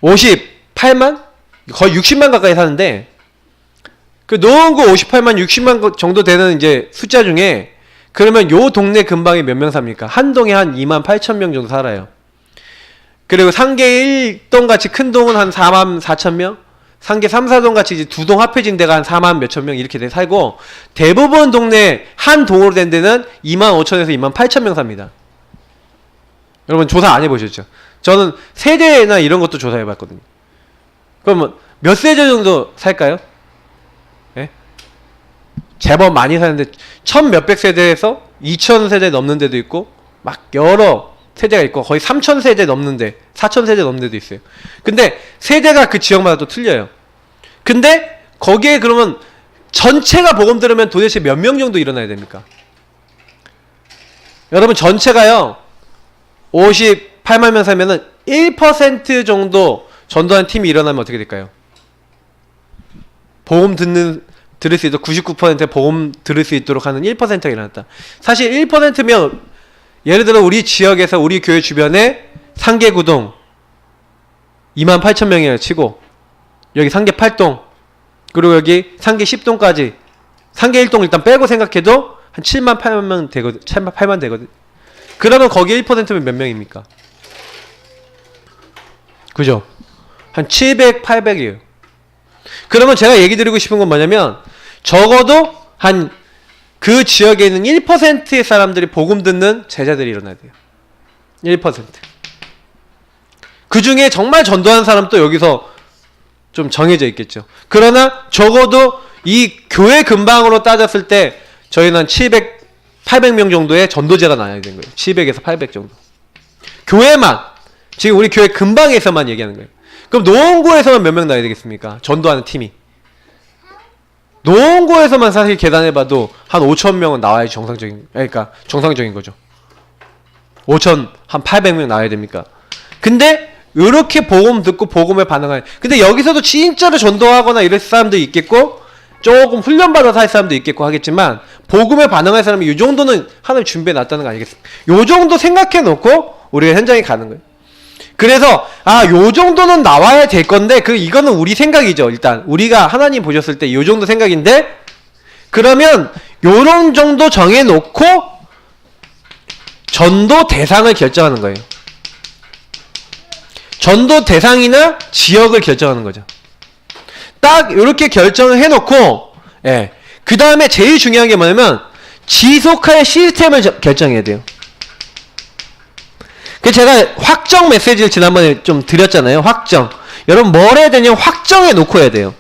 58만? 거의 60만 가까이 사는데, 그 노원구 58만, 60만 정도 되는 이제 숫자 중에, 그러면 요 동네 근방에 몇 명 삽니까? 한 동에 한 2만 8천 명 정도 살아요. 그리고 상계 1동 같이 큰 동은 한 4만 4천 명? 상계 3, 4동 같이 이제 두 동 합해진 데가 한 4만 몇천 명 이렇게 살고, 대부분 동네 한 동으로 된 데는 2만 5천에서 2만 8천 명 삽니다. 여러분 조사 안 해보셨죠? 저는 세대나 이런 것도 조사해봤거든요. 그러면 몇 세대 정도 살까요? 예? 제법 많이 사는데 1000 몇백 세대에서 2000 세대 넘는 데도 있고, 막 여러 세대가 있고, 거의 3000 세대 넘는데 4000 세대 넘는 데도 있어요. 근데 세대가 그 지역마다 또 틀려요. 근데 거기에 그러면 전체가 보험 들으면 도대체 몇 명 정도 일어나야 됩니까? 여러분 전체가요 58만 명 살면은 1% 정도 전도한 팀이 일어나면 어떻게 될까요? 보험 들을 수 있도록 99% 보험 들을 수 있도록 하는 1%가 일어났다. 사실 1%면 예를 들어 우리 지역에서 우리 교회 주변에 상계 9동 2만 8천 명이라 치고, 여기 상계 8동, 그리고 여기 상계 10동까지, 상계 1동 일단 빼고 생각해도 한 7만 8만 명 되거든. 7만 8만 되거든. 그러면 거기 1%면 몇 명입니까? 그죠? 한 700, 800이에요. 그러면 제가 얘기 드리고 싶은 건 뭐냐면, 적어도 한 그 지역에 있는 1%의 사람들이 복음 듣는 제자들이 일어나야 돼요. 1%. 그 중에 정말 전도하는 사람도 여기서 좀 정해져 있겠죠. 그러나 적어도 이 교회 근방으로 따졌을 때 저희는 한 700, 800명 정도의 전도자가 나야 되는 거예요. 700에서 800 정도. 교회만, 지금 우리 교회 근방에서만 얘기하는 거예요. 그럼 노원구에서만 몇 명 나야 되겠습니까? 전도하는 팀이. 노원구에서만 사실 계산해봐도 한 5,000명은 나와야 정상적인, 그러니까 정상적인 거죠. 5,000, 한 800명 나와야 됩니까? 근데 이렇게 복음 듣고 복음에 반응하는, 근데 여기서도 진짜로 전도하거나 이럴 사람도 있겠고, 조금 훈련받아서 할 사람도 있겠고 하겠지만, 복음에 반응할 사람이 이 정도는 하나님 준비해 놨다는 거 아니겠습니까? 요 정도 생각해 놓고 우리가 현장에 가는 거예요. 그래서 요 정도는 나와야 될 건데, 이거는 우리 생각이죠. 일단 우리가 하나님 보셨을 때 요 정도 생각인데, 그러면 요런 정도 정해 놓고 전도 대상을 결정하는 거예요. 전도 대상이나 지역을 결정하는 거죠. 딱 이렇게 결정을 해놓고, 예. 그 다음에 제일 중요한 게 뭐냐면 지속할 시스템을 결정해야 돼요. 그래서 제가 확정 메시지를 지난번에 좀 드렸잖아요. 확정. 여러분 뭘 해야 되냐면 확정해 놓고 해야 돼요.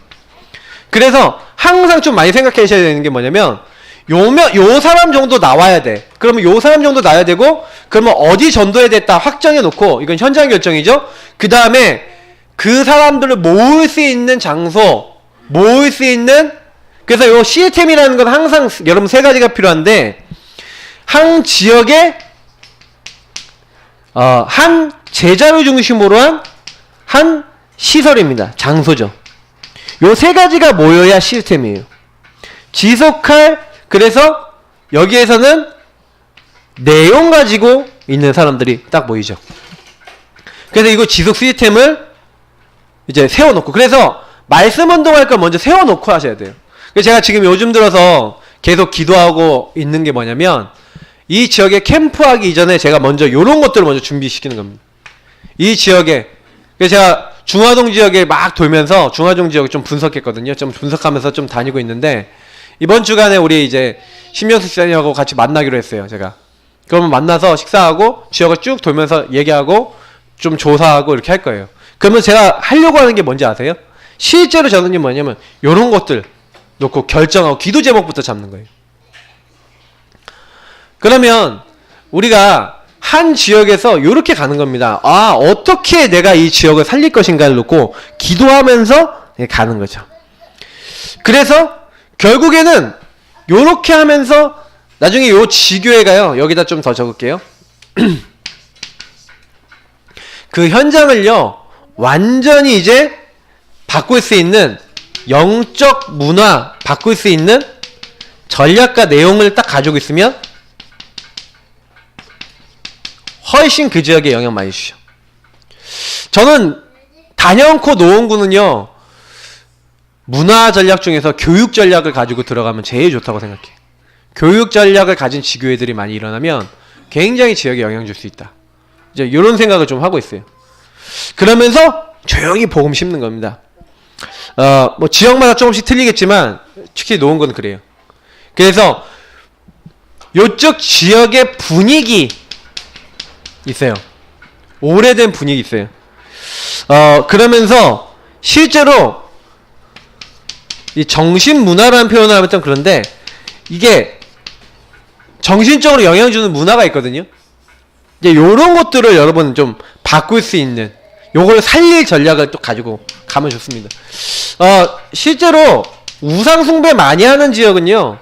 그래서 항상 좀 많이 생각해 주셔야 되는 게 뭐냐면, 요 사람 정도 나와야 돼. 그러면 요 사람 정도 나와야 되고, 그러면 어디 전도해야 됐다 확정해 놓고, 이건 현장 결정이죠. 그 다음에 그 사람들을 모을 수 있는 장소, 모을 수 있는, 그래서 요 시스템이라는 건 항상 여러분 세 가지가 필요한데, 한 지역에 한 제자를 중심으로 한 시설입니다. 장소죠. 요 세 가지가 모여야 시스템이에요. 지속할, 그래서 여기에서는 내용 가지고 있는 사람들이 딱 모이죠. 그래서 이거 지속 시스템을 이제 세워놓고, 그래서 말씀 운동할 걸 먼저 세워놓고 하셔야 돼요. 그래서 제가 지금 요즘 들어서 계속 기도하고 있는 게 뭐냐면, 이 지역에 캠프하기 이전에 제가 먼저 요런 것들을 먼저 준비시키는 겁니다. 이 지역에, 그래서 제가 중화동 지역에 막 돌면서 중화동 지역을 좀 분석했거든요. 좀 분석하면서 좀 다니고 있는데, 이번 주간에 우리 이제 신명수 시장님하고 같이 만나기로 했어요. 제가 그러면 만나서 식사하고 지역을 쭉 돌면서 얘기하고 좀 조사하고 이렇게 할 거예요. 그러면 제가 하려고 하는 게 뭔지 아세요? 실제로 저는 뭐냐면 요런 것들 놓고 결정하고 기도 제목부터 잡는 거예요. 그러면 우리가 한 지역에서 요렇게 가는 겁니다. 어떻게 내가 이 지역을 살릴 것인가를 놓고 기도하면서 가는 거죠. 그래서 결국에는 요렇게 하면서 나중에 요 지교회가요, 여기다 좀 더 적을게요. 그 현장을요 완전히 이제 바꿀 수 있는, 영적 문화 바꿀 수 있는 전략과 내용을 딱 가지고 있으면 훨씬 그 지역에 영향 많이 주죠. 저는 단연코 노원구는요, 문화 전략 중에서 교육 전략을 가지고 들어가면 제일 좋다고 생각해. 교육 전략을 가진 지교회들이 많이 일어나면 굉장히 지역에 영향 줄 수 있다. 이제 이런 생각을 좀 하고 있어요. 그러면서 조용히 복음 심는 겁니다. 뭐 지역마다 조금씩 틀리겠지만 특히 노원구는 그래요. 그래서 요쪽 지역의 분위기 있어요. 오래된 분위기 있어요. 그러면서 실제로 이 정신문화라는 표현을 하면 좀 그런데 이게 정신적으로 영향 주는 문화가 있거든요. 이제 요런 것들을 여러분 좀 바꿀 수 있는, 요걸 살릴 전략을 또 가지고 가면 좋습니다. 실제로 우상숭배 많이 하는 지역은요,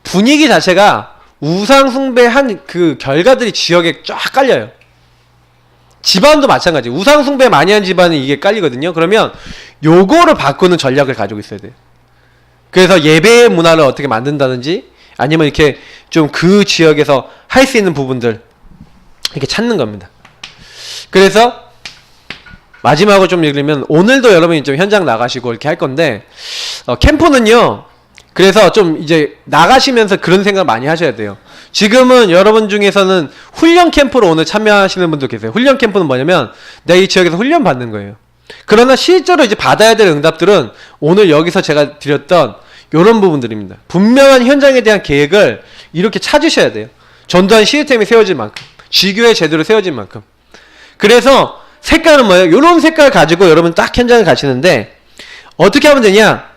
분위기 자체가 우상숭배한 그 결과들이 지역에 쫙 깔려요. 집안도 마찬가지. 우상숭배 많이 한 집안은 이게 깔리거든요. 그러면 요거를 바꾸는 전략을 가지고 있어야 돼요. 그래서 예배의 문화를 어떻게 만든다든지, 아니면 이렇게 좀 그 지역에서 할 수 있는 부분들 이렇게 찾는 겁니다. 그래서 마지막으로 좀 예를 들면, 오늘도 여러분이 좀 현장 나가시고 이렇게 할 건데, 캠프는요, 그래서 좀 이제 나가시면서 그런 생각 많이 하셔야 돼요. 지금은 여러분 중에서는 훈련 캠프로 오늘 참여하시는 분도 계세요. 훈련 캠프는 뭐냐면 내가 이 지역에서 훈련 받는 거예요. 그러나 실제로 이제 받아야 될 응답들은 오늘 여기서 제가 드렸던 이런 부분들입니다. 분명한 현장에 대한 계획을 이렇게 찾으셔야 돼요. 전도한 시스템이 세워질 만큼, 지교회 제대로 세워질 만큼. 그래서 색깔은 뭐예요? 이런 색깔 가지고 여러분 딱 현장을 가시는데, 어떻게 하면 되냐?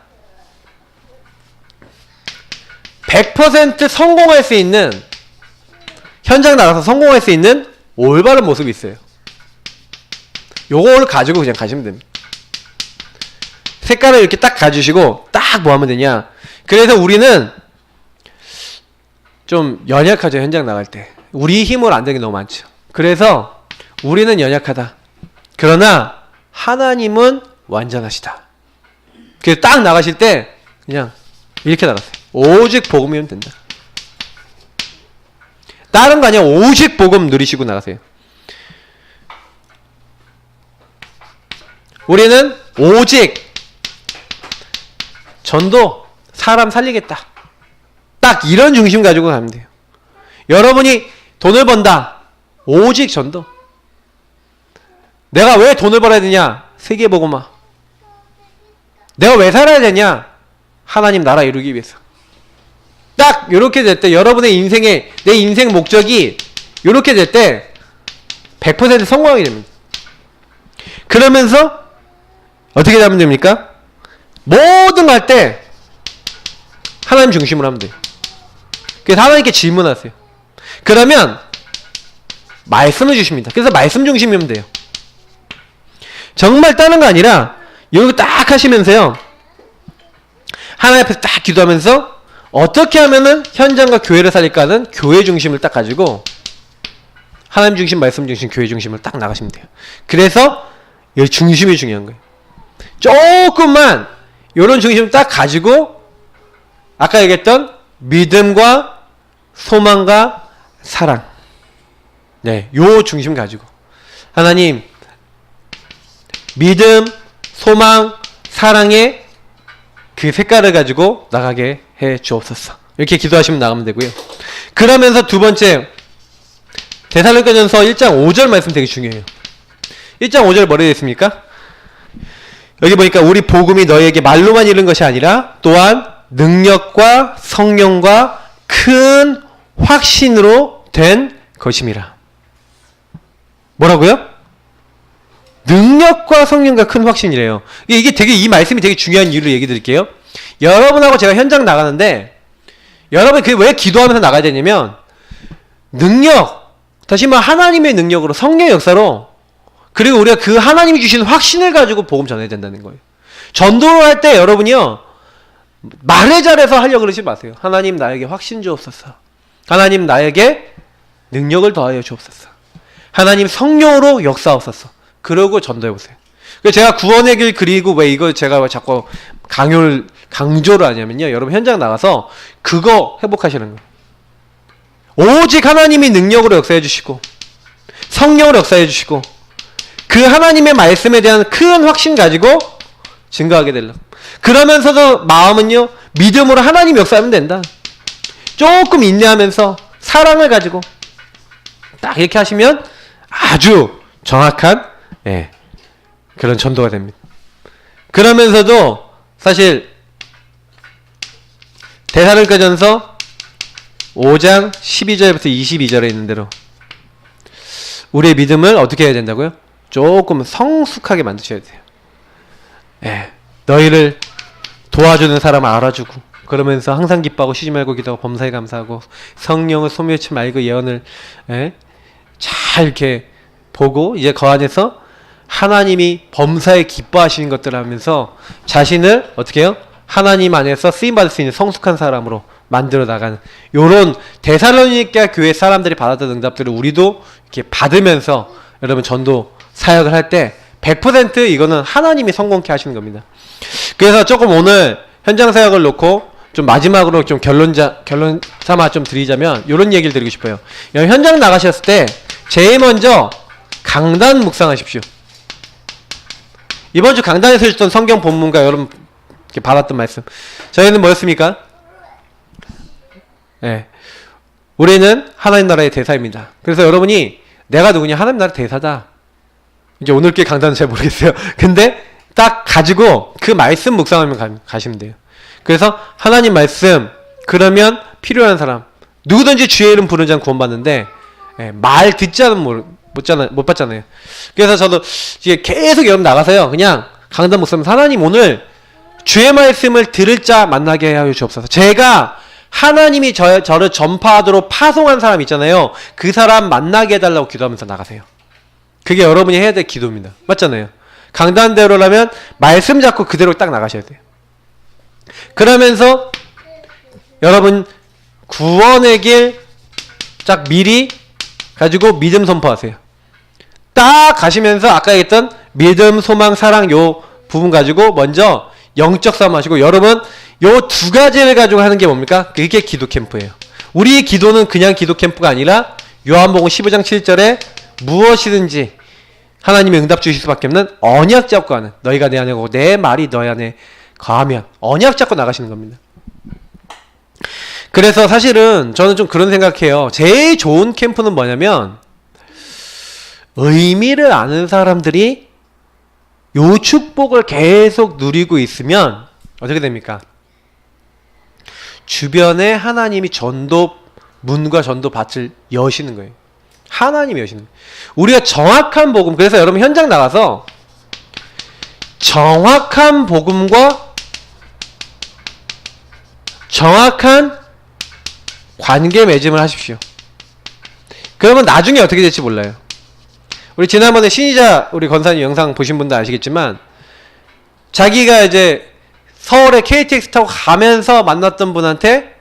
100% 성공할 수 있는, 현장 나가서 성공할 수 있는 올바른 모습이 있어요. 요거를 가지고 그냥 가시면 됩니다. 색깔을 이렇게 딱 가지시고 딱 뭐 하면 되냐. 그래서 우리는 좀 연약하죠. 현장 나갈 때 우리 힘으로 안 되는 게 너무 많죠. 그래서 우리는 연약하다. 그러나 하나님은 완전하시다. 그래서 딱 나가실 때 그냥 이렇게 나가세요. 오직 복음이면 된다. 다른 거 아니야. 오직 복음 누리시고 나가세요. 우리는 오직 전도, 사람 살리겠다. 딱 이런 중심 가지고 가면 돼요. 여러분이 돈을 번다. 오직 전도. 내가 왜 돈을 벌어야 되냐? 세계복음화. 내가 왜 살아야 되냐? 하나님 나라 이루기 위해서. 딱 이렇게 될 때 여러분의 인생의, 내 인생 목적이 이렇게 될 때 100% 성공하게 됩니다. 그러면서 어떻게 하면 됩니까? 모든 거 할 때 하나님 중심으로 하면 돼요. 그래서 하나님께 질문하세요. 그러면 말씀을 주십니다. 그래서 말씀 중심이면 돼요. 정말 다른 거 아니라 이거 딱 하시면서요, 하나님 앞에서 딱 기도하면서 어떻게 하면은 현장과 교회를 살릴까는 교회 중심을 딱 가지고 하나님 중심, 말씀 중심, 교회 중심을 딱 나가시면 돼요. 그래서 이 중심이 중요한 거예요. 조금만 이런 중심을 딱 가지고 아까 얘기했던 믿음과 소망과 사랑, 네, 요 중심 가지고 하나님 믿음, 소망, 사랑의 그 색깔을 가지고 나가게 해 주옵소서. 이렇게 기도하시면 나가면 되고요. 그러면서 두 번째, 데살로니가전서 1장 5절 말씀 되게 중요해요. 1장 5절 뭐라 되어 있습니까? 여기 보니까 우리 복음이 너희에게 말로만 이른 것이 아니라 또한 능력과 성령과 큰 확신으로 된 것임이라. 뭐라고요? 능력과 성령과 큰 확신이래요. 이게 되게, 이 말씀이 되게 중요한 이유를 얘기 드릴게요. 여러분하고 제가 현장 나가는데 여러분이 그게 왜 기도하면서 나가야 되냐면, 능력, 다시 말해 하나님의 능력으로, 성령의 역사로, 그리고 우리가 그 하나님이 주신 확신을 가지고 복음 전해야 된다는 거예요. 전도를 할 때 여러분이요, 말을 잘해서 하려고 그러지 마세요. 하나님 나에게 확신 주옵소서. 하나님 나에게 능력을 더하여 주옵소서. 하나님 성령으로 역사하옵소서. 그러고 전도해보세요. 제가 구원의 길 그리고 왜 이걸 제가 자꾸 강요를 강조를 하냐면요, 여러분 현장 나가서 그거 회복하시는 거예요. 오직 하나님이 능력으로 역사해 주시고 성령으로 역사해 주시고 그 하나님의 말씀에 대한 큰 확신 가지고 증거하게 되려고. 그러면서도 마음은요, 믿음으로 하나님 역사하면 된다. 조금 인내하면서 사랑을 가지고 딱 이렇게 하시면 아주 정확한 그런 전도가 됩니다. 그러면서도 사실 데살로니가전서 5장 12절부터 22절에 있는 대로 우리의 믿음을 어떻게 해야 된다고요? 조금 성숙하게 만드셔야 돼요. 너희를 도와주는 사람을 알아주고 그러면서 항상 기뻐하고 쉬지 말고 기도하고 범사에 감사하고 성령을 소멸치 말고 예언을 잘 이렇게 보고 이제 그 안에서 하나님이 범사에 기뻐하시는 것들을 하면서 자신을 어떻게 해요? 하나님 안에서 쓰임받을 수 있는 성숙한 사람으로 만들어 나가는 요런 데살로니가 교회 사람들이 받았던 응답들을 우리도 이렇게 받으면서 여러분 전도 사역을 할 때 100% 이거는 하나님이 성공케 하시는 겁니다. 그래서 조금 오늘 현장 사역을 놓고 좀 마지막으로 좀 결론 삼아 좀 드리자면 요런 얘기를 드리고 싶어요. 현장 나가셨을 때 제일 먼저 강단 묵상하십시오. 이번 주 강단에서 해줬던 성경 본문과 여러분 이렇게 받았던 말씀, 저희는 뭐였습니까? 우리는 하나님 나라의 대사입니다. 그래서 여러분이 내가 누구냐? 하나님 나라 대사다. 이제 오늘 게 강단은 잘 모르겠어요. 근데 딱 가지고 그 말씀 묵상하면 가시면 돼요. 그래서 하나님 말씀, 그러면 필요한 사람 누구든지 주의 이름 부르는 자는 구원받는데 말 듣지 않으면 못 받잖아요. 그래서 저도 이제 계속 여러분 나가서요, 그냥 강단 묵상하면서 하나님 오늘 주의 말씀을 들을 자 만나게 하여 주옵소서. 제가 하나님이 저를 전파하도록 파송한 사람 있잖아요. 그 사람 만나게 해달라고 기도하면서 나가세요. 그게 여러분이 해야 될 기도입니다. 맞잖아요. 강단대로라면 말씀 잡고 그대로 딱 나가셔야 돼요. 그러면서 여러분 구원의 길 딱 미리 가지고 믿음 선포하세요. 딱 가시면서 아까 얘기했던 믿음, 소망, 사랑 요 부분 가지고 먼저 영적 싸움 하시고, 여러분 요 두 가지를 가지고 하는 게 뭡니까? 그게 기도 캠프예요. 우리 기도는 그냥 기도 캠프가 아니라 요한복음 15장 7절에 무엇이든지 하나님의 응답 주실 수밖에 없는 언약 잡고 하는, 너희가 내 안에 오고 내 말이 너희 안에 거하면 언약 잡고 나가시는 겁니다. 그래서 사실은 저는 좀 그런 생각해요. 제일 좋은 캠프는 뭐냐면 의미를 아는 사람들이 요 축복을 계속 누리고 있으면 어떻게 됩니까? 주변에 하나님이 전도 문과 전도 밭을 여시는 거예요. 하나님이 여시는 거예요. 우리가 정확한 복음, 그래서 여러분 현장 나가서 정확한 복음과 정확한 관계 맺음을 하십시오. 그러면 나중에 어떻게 될지 몰라요. 우리 지난번에 신이자 우리 권사님 영상 보신 분도 아시겠지만, 자기가 이제 서울에 KTX 타고 가면서 만났던 분한테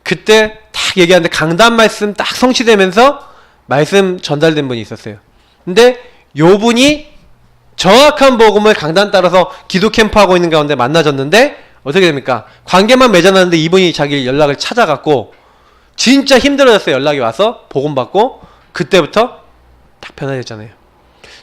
그때 딱 얘기하는데 강단 말씀 딱 성취되면서 말씀 전달된 분이 있었어요. 근데 요 분이 정확한 복음을 강단 따라서 기도 캠프하고 있는 가운데 만나졌는데 어떻게 됩니까? 관계만 맺어놨는데 이분이 자기 연락을 찾아갔고 진짜 힘들어졌어요. 연락이 와서 복음 받고 그때부터 딱 변화됐잖아요.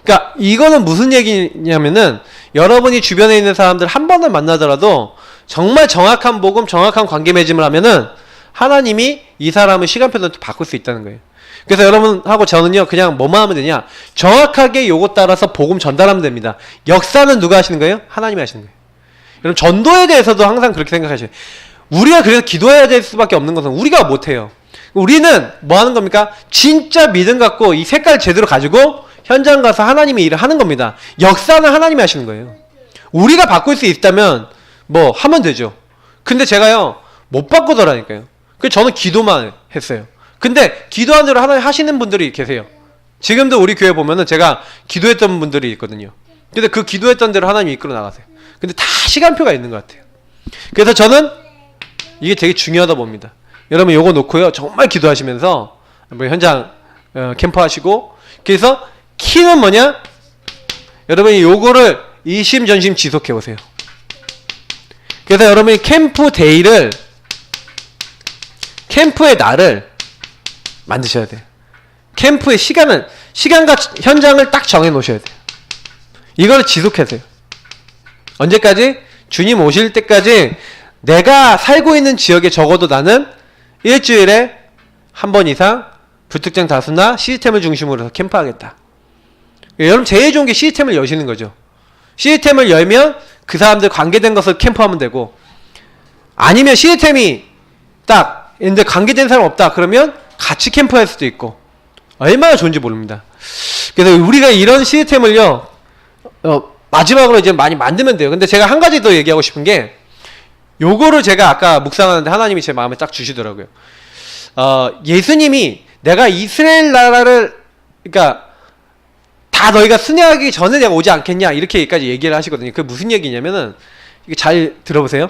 그러니까 이거는 무슨 얘기냐면은 여러분이 주변에 있는 사람들 한 번을 만나더라도 정말 정확한 복음, 정확한 관계 맺음을 하면은 하나님이 이 사람의 시간표를 바꿀 수 있다는 거예요. 그래서 여러분하고 저는요, 그냥 뭐만 하면 되냐? 정확하게 요거 따라서 복음 전달하면 됩니다. 역사는 누가 하시는 거예요? 하나님이 하시는 거예요. 여러분 전도에 대해서도 항상 그렇게 생각하셔요. 우리가 그래서 기도해야 될 수밖에 없는 것은 우리가 못해요. 우리는 뭐 하는 겁니까? 진짜 믿음 갖고 이 색깔 제대로 가지고 현장 가서 하나님의 일을 하는 겁니다. 역사는 하나님이 하시는 거예요. 우리가 바꿀 수 있다면 뭐 하면 되죠. 근데 제가요 못 바꾸더라니까요. 그래서 저는 기도만 했어요. 근데 기도한 대로 하나님 하시는 분들이 계세요. 지금도 우리 교회 보면은 제가 기도했던 분들이 있거든요. 근데 그 기도했던 대로 하나님이 이끌어 나가세요. 근데 다 시간표가 있는 것 같아요. 그래서 저는 이게 되게 중요하다 봅니다. 여러분 요거 놓고요 정말 기도하시면서 현장 캠프 하시고, 그래서 키는 뭐냐? 여러분이 요거를 이심전심 지속해 오세요. 그래서 여러분이 캠프의 날을 만드셔야 돼요. 캠프의 시간과 현장을 딱 정해 놓으셔야 돼요. 이걸 지속하세요. 언제까지? 주님 오실 때까지 내가 살고 있는 지역에 적어도 나는 일주일에 한 번 이상 불특정 다수나 시스템을 중심으로 해서 캠프하겠다. 여러분 제일 좋은 게 시스템을 여시는 거죠. 시스템을 열면 그 사람들 관계된 것을 캠프하면 되고, 아니면 시스템이 딱 근데 관계된 사람 없다 그러면 같이 캠프할 수도 있고, 얼마나 좋은지 모릅니다. 그래서 우리가 이런 시스템을요 마지막으로 이제 많이 만들면 돼요. 근데 제가 한 가지 더 얘기하고 싶은 게, 요거를 제가 아까 묵상하는데 하나님이 제 마음에 딱 주시더라고요. 예수님이 내가 이스라엘 나라를, 그러니까 다 너희가 순회하기 전에 내가 오지 않겠냐 이렇게까지 얘기를 하시거든요. 그게 무슨 얘기냐면은, 이게 잘 들어보세요.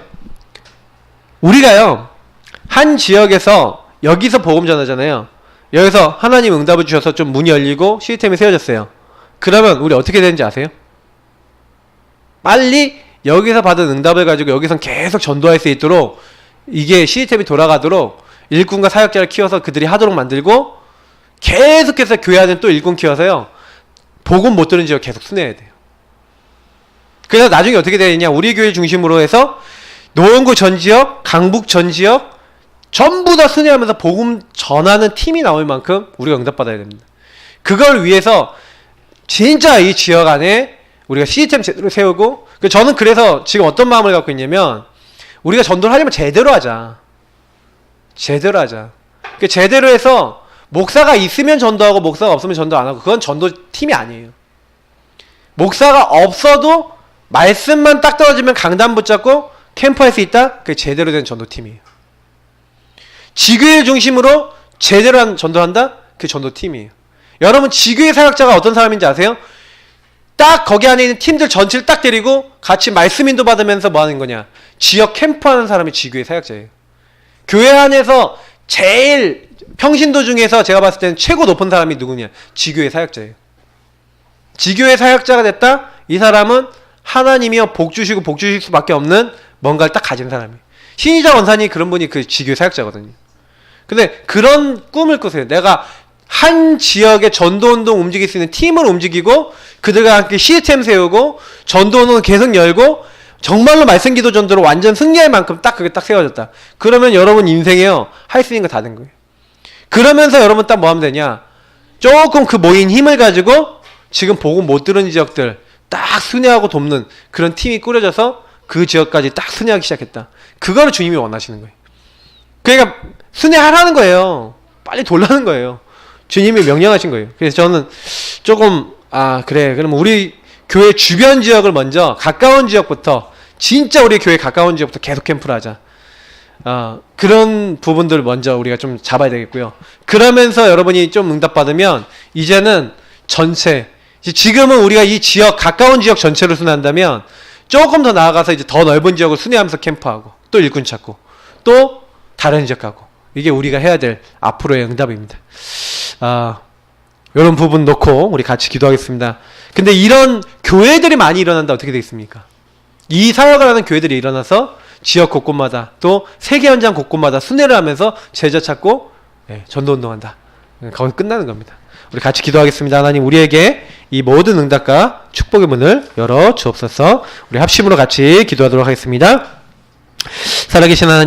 우리가요 한 지역에서 여기서 복음 전하잖아요. 여기서 하나님 응답을 주셔서 좀 문이 열리고 시스템이 세워졌어요. 그러면 우리 어떻게 되는지 아세요? 빨리 여기서 받은 응답을 가지고 여기선 계속 전도할 수 있도록, 이게 시스템이 돌아가도록 일꾼과 사역자를 키워서 그들이 하도록 만들고, 계속해서 교회 안에 또 일꾼 키워서요 복음 못 들은 지역 계속 순회해야 돼요. 그래서 나중에 어떻게 되느냐, 우리 교회 중심으로 해서 노원구 전 지역, 강북 전 지역 전부 다 순회하면서 복음 전하는 팀이 나올 만큼 우리가 응답받아야 됩니다. 그걸 위해서 진짜 이 지역 안에 우리가 시스템 제대로 세우고, 저는 그래서 지금 어떤 마음을 갖고 있냐면, 우리가 전도를 하려면 제대로 하자. 제대로 하자. 제대로 해서 목사가 있으면 전도하고 목사가 없으면 전도 안 하고, 그건 전도 팀이 아니에요. 목사가 없어도 말씀만 딱 떨어지면 강단 붙잡고 캠프할 수 있다? 그게 제대로 된 전도팀이에요. 지교회 중심으로 제대로 한 전도한다? 그게 전도팀이에요. 여러분 지교회 사역자가 어떤 사람인지 아세요? 딱 거기 안에 있는 팀들 전체를 딱 데리고 같이 말씀 인도 받으면서 뭐 하는 거냐, 지역 캠프하는 사람이 지교회 사역자예요. 교회 안에서 제일 평신도 중에서 제가 봤을 때는 최고 높은 사람이 누구냐, 지교회 사역자예요. 지교회 사역자가 됐다? 이 사람은 하나님이요 복 주시고 복 주실 수밖에 없는 뭔가를 딱 가진 사람이에요. 신희자 원사님이 그런 분이 그 지교회 사역자거든요. 근데 그런 꿈을 꾸세요. 내가 한 지역의 전도운동 움직일 수 있는 팀을 움직이고, 그들과 함께 시스템 세우고, 전도운동을 계속 열고, 정말로 말씀기도 전도로 완전 승리할 만큼 딱 그게 딱 세워졌다. 그러면 여러분 인생에요 할 수 있는 거 다 된 거예요. 그러면서 여러분 딱 뭐 하면 되냐, 조금 그 모인 힘을 가지고 지금 복음 못 들은 지역들 딱 순회하고 돕는 그런 팀이 꾸려져서 그 지역까지 딱 순회하기 시작했다. 그거를 주님이 원하시는 거예요. 그러니까 순회하라는 거예요. 빨리 돌라는 거예요. 주님이 명령하신 거예요. 그래서 저는 조금 그래, 그럼 우리 교회 주변 지역을 먼저, 가까운 지역부터, 진짜 우리 교회 가까운 지역부터 계속 캠프를 하자. 그런 부분들 먼저 우리가 좀 잡아야 되겠고요. 그러면서 여러분이 좀 응답받으면 이제는 전체, 지금은 우리가 이 지역, 가까운 지역 전체를 순회한다면 조금 더 나아가서 이제 더 넓은 지역을 순회하면서 캠프하고, 또 일꾼 찾고, 또 다른 지역 가고, 이게 우리가 해야 될 앞으로의 응답입니다. 이런 부분 놓고 우리 같이 기도하겠습니다. 근데 이런 교회들이 많이 일어난다 어떻게 되겠습니까? 이 사역을 하는 교회들이 일어나서 지역 곳곳마다, 또 세계 현장 곳곳마다 순회를 하면서 제자 찾고 전도운동한다. 거기 끝나는 겁니다. 우리 같이 기도하겠습니다. 하나님, 우리에게 이 모든 응답과 축복의 문을 열어 주옵소서. 우리 합심으로 같이 기도하도록 하겠습니다. 살아계신 하나님,